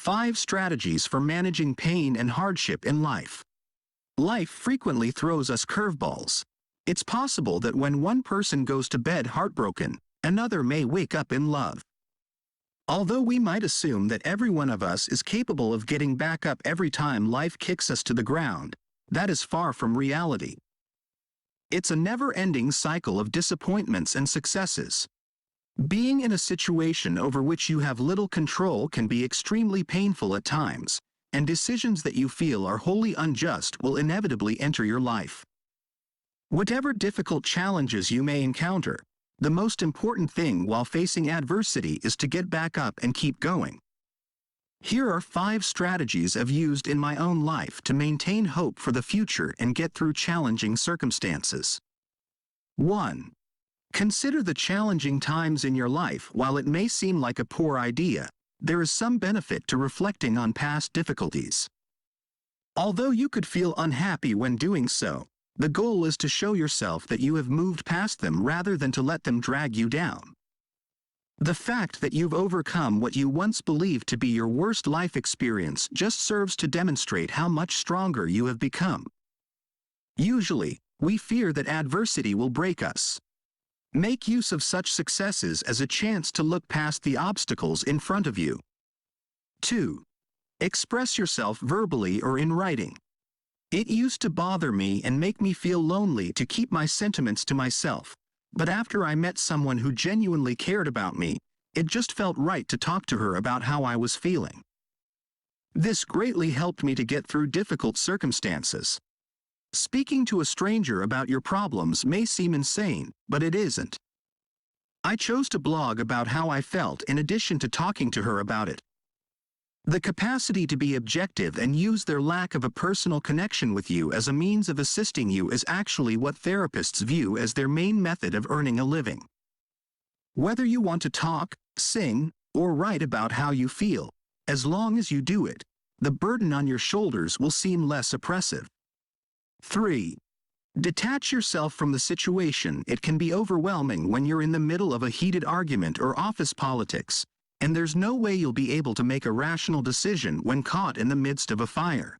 5 strategies for managing pain and hardship in life. Life frequently throws us curveballs. It's possible that when one person goes to bed heartbroken, another may wake up in love. Although we might assume that every one of us is capable of getting back up every time life kicks us to the ground, that is far from reality. It's a never-ending cycle of disappointments and successes. Being in a situation over which you have little control can be extremely painful at times, and decisions that you feel are wholly unjust will inevitably enter your life. Whatever difficult challenges you may encounter, the most important thing while facing adversity is to get back up and keep going. Here are 5 strategies I've used in my own life to maintain hope for the future and get through challenging circumstances. 1. Consider the challenging times in your life. While it may seem like a poor idea, there is some benefit to reflecting on past difficulties. Although you could feel unhappy when doing so, the goal is to show yourself that you have moved past them rather than to let them drag you down. The fact that you've overcome what you once believed to be your worst life experience just serves to demonstrate how much stronger you have become. Usually, we fear that adversity will break us. Make use of such successes as a chance to look past the obstacles in front of you. 2. Express yourself verbally or in writing. It used to bother me and make me feel lonely to keep my sentiments to myself, but after I met someone who genuinely cared about me, it just felt right to talk to her about how I was feeling. This greatly helped me to get through difficult circumstances. Speaking to a stranger about your problems may seem insane, but it isn't. I chose to blog about how I felt in addition to talking to her about it. The capacity to be objective and use their lack of a personal connection with you as a means of assisting you is actually what therapists view as their main method of earning a living. Whether you want to talk, sing, or write about how you feel, as long as you do it, the burden on your shoulders will seem less oppressive. 3. Detach yourself from the situation. It can be overwhelming when you're in the middle of a heated argument or office politics, and there's no way you'll be able to make a rational decision when caught in the midst of a fire.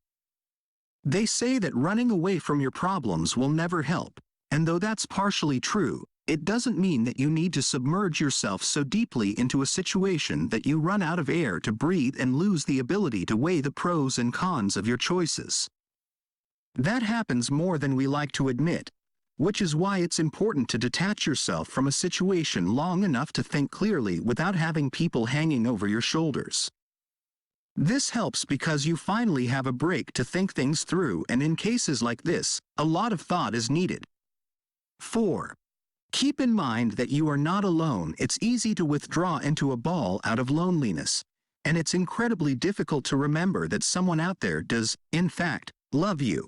They say that running away from your problems will never help, and though that's partially true, it doesn't mean that you need to submerge yourself so deeply into a situation that you run out of air to breathe and lose the ability to weigh the pros and cons of your choices. That happens more than we like to admit, which is why it's important to detach yourself from a situation long enough to think clearly without having people hanging over your shoulders. This helps because you finally have a break to think things through, and in cases like this, a lot of thought is needed. 4. Keep in mind that you are not alone. It's easy to withdraw into a ball out of loneliness, and it's incredibly difficult to remember that someone out there does, in fact, love you.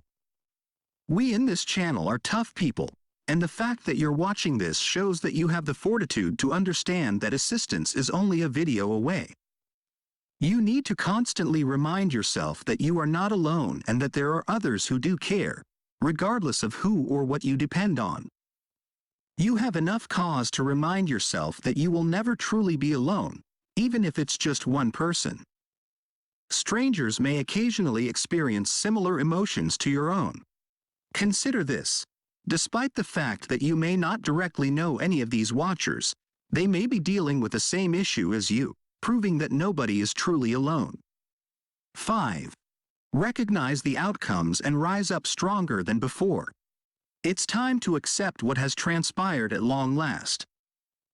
We in this channel are tough people, and the fact that you're watching this shows that you have the fortitude to understand that assistance is only a video away. You need to constantly remind yourself that you are not alone and that there are others who do care, regardless of who or what you depend on. You have enough cause to remind yourself that you will never truly be alone, even if it's just one person. Strangers may occasionally experience similar emotions to your own. Consider this. Despite the fact that you may not directly know any of these watchers, they may be dealing with the same issue as you, proving that nobody is truly alone. 5. Recognize the outcomes and rise up stronger than before. It's time to accept what has transpired at long last.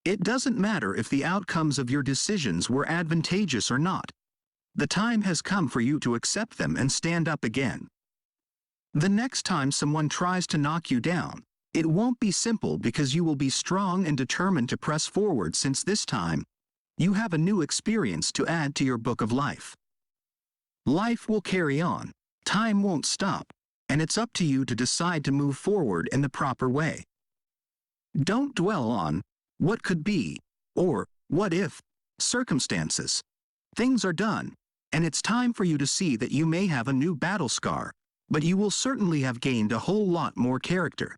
It doesn't matter if the outcomes of your decisions were advantageous or not. The time has come for you to accept them and stand up again. The next time someone tries to knock you down, it won't be simple because you will be strong and determined to press forward, since this time, you have a new experience to add to your book of life. Life will carry on, time won't stop, and it's up to you to decide to move forward in the proper way. Don't dwell on what could be, or what if, circumstances. Things are done, and it's time for you to see that you may have a new battle scar, but you will certainly have gained a whole lot more character.